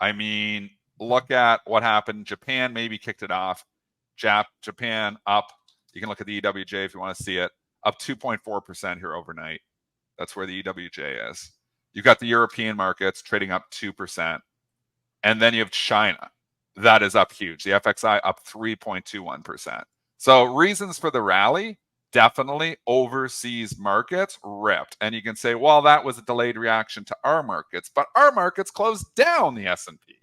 I mean, look at what happened. Japan maybe kicked it off. Japan up. You can look at the EWJ if you want to see it. Up 2.4% here overnight. That's where the EWJ is. You've got the European markets trading up 2%. And then you have China. That is up huge. The FXI up 3.21%. So reasons for the rally, definitely overseas markets ripped. And you can say, well, that was a delayed reaction to our markets, but our markets closed down the S&P.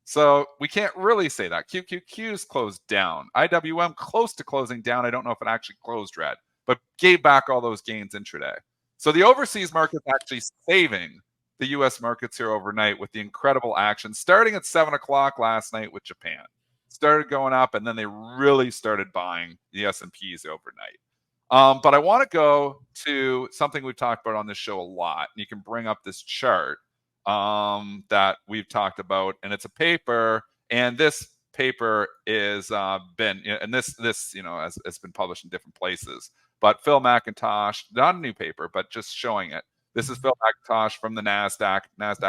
So we can't really say that. QQQ's closed down. IWM close to closing down. I don't know if it actually closed red, but gave back all those gains intraday. So the overseas market's actually saving the U.S. markets here overnight with the incredible action starting at 7 o'clock last night with Japan. Started going up, and then they really started buying the S&Ps overnight. But I want to go to something we've talked about on this show a lot. And you can bring up this chart that we've talked about, and it's a paper, and this paper is been, and this has been published in different places. But Phil McIntosh, not a new paper, but just showing it. This is Phil McIntosh from the NASDAQ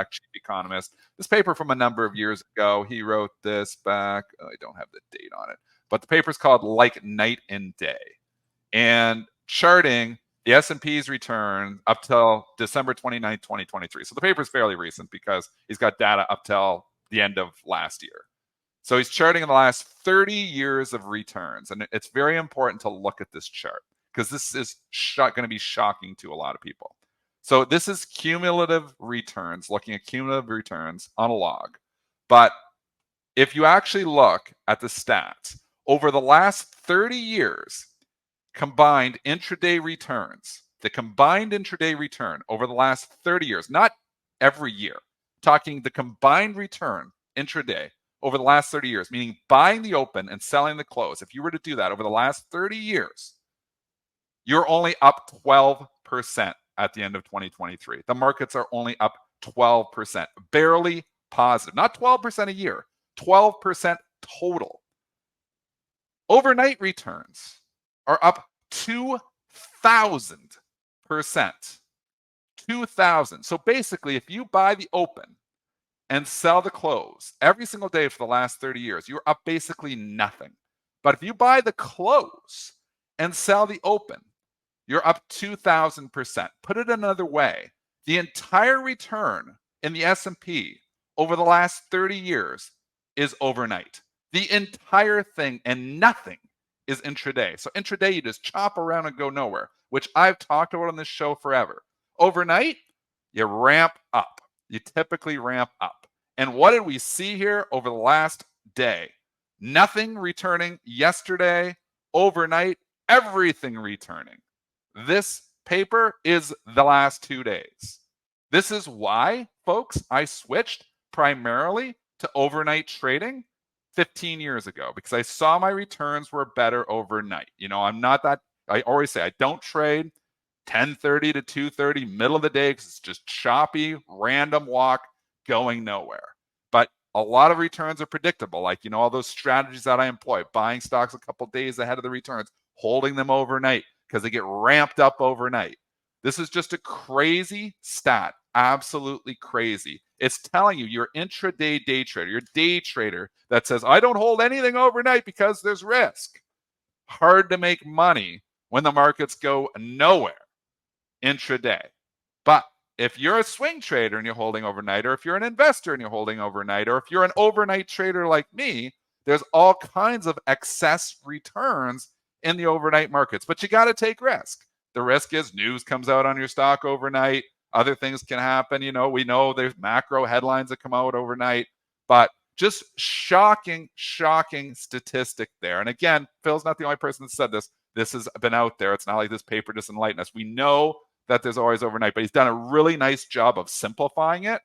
chief economist. This paper from a number of years ago, he wrote this back, I don't have the date on it, but the paper's called Like Night and Day. And charting the S&P's return up till December 29th, 2023. So the paper is fairly recent because he's got data up till the end of last year. So he's charting in the last 30 years of returns. And it's very important to look at this chart because this is going to be shocking to a lot of people. So this is cumulative returns, looking at cumulative returns on a log. But if you actually look at the stats, over the last 30 years, combined intraday returns, the combined intraday return over the last 30 years, not every year, talking the combined return intraday over the last 30 years, meaning buying the open and selling the close. If you were to do that over the last 30 years, you're only up 12% at the end of 2023. The markets are only up 12%, barely positive, not 12% a year, 12% total. Overnight returns are up 2,000%. 2,000. So basically, if you buy the open and sell the close every single day for the last 30 years, you're up basically nothing. But if you buy the close and sell the open, you're up 2,000%. Put it another way, the entire return in the S&P over the last 30 years is overnight. The entire thing, and nothing is intraday. So intraday, you just chop around and go nowhere, which I've talked about on this show forever. Overnight, you ramp up. You typically ramp up. And what did we see here over the last day? Nothing returning yesterday, overnight, everything returning. This paper is the last 2 days. This is why, folks, I switched primarily to overnight trading 15 years ago because I saw my returns were better overnight. I'm not that, I always say I don't trade 10:30 to 2:30, middle of the day, because it's just choppy, random walk going nowhere. But a lot of returns are predictable, like, all those strategies that I employ, buying stocks a couple days ahead of the returns, holding them overnight because they get ramped up overnight. This is just a crazy stat, absolutely crazy. It's telling you you're intraday day trader, you're day trader that says, I don't hold anything overnight because there's risk. Hard to make money when the markets go nowhere intraday. But if you're a swing trader and you're holding overnight, or if you're an investor and you're holding overnight, or if you're an overnight trader like me, there's all kinds of excess returns in the overnight markets. But you got to take risk. The risk is news comes out on your stock overnight. Other things can happen. We know there's macro headlines that come out overnight, but just shocking statistic there. And again, Phil's not the only person that said this. This has been out there. It's not like this paper just enlightened us. We know that there's always overnight, but he's done a really nice job of simplifying it.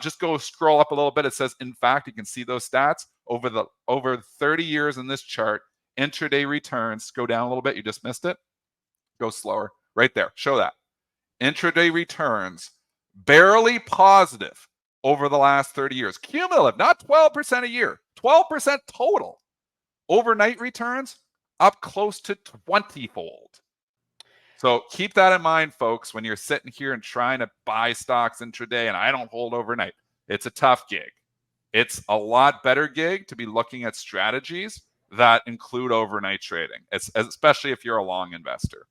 Just go scroll up a little bit. It says, in fact, you can see those stats over 30 years in this chart. Intraday returns, go down a little bit. You just missed it. Go slower. Right there. Show that. Intraday returns, barely positive over the last 30 years. Cumulative, not 12% a year, 12% total. Overnight returns, up close to 20-fold. So keep that in mind, folks, when you're sitting here and trying to buy stocks intraday, and I don't hold overnight. It's a tough gig. it's a lot better gig to be looking at strategies that include overnight trading, especially if you're a long investor.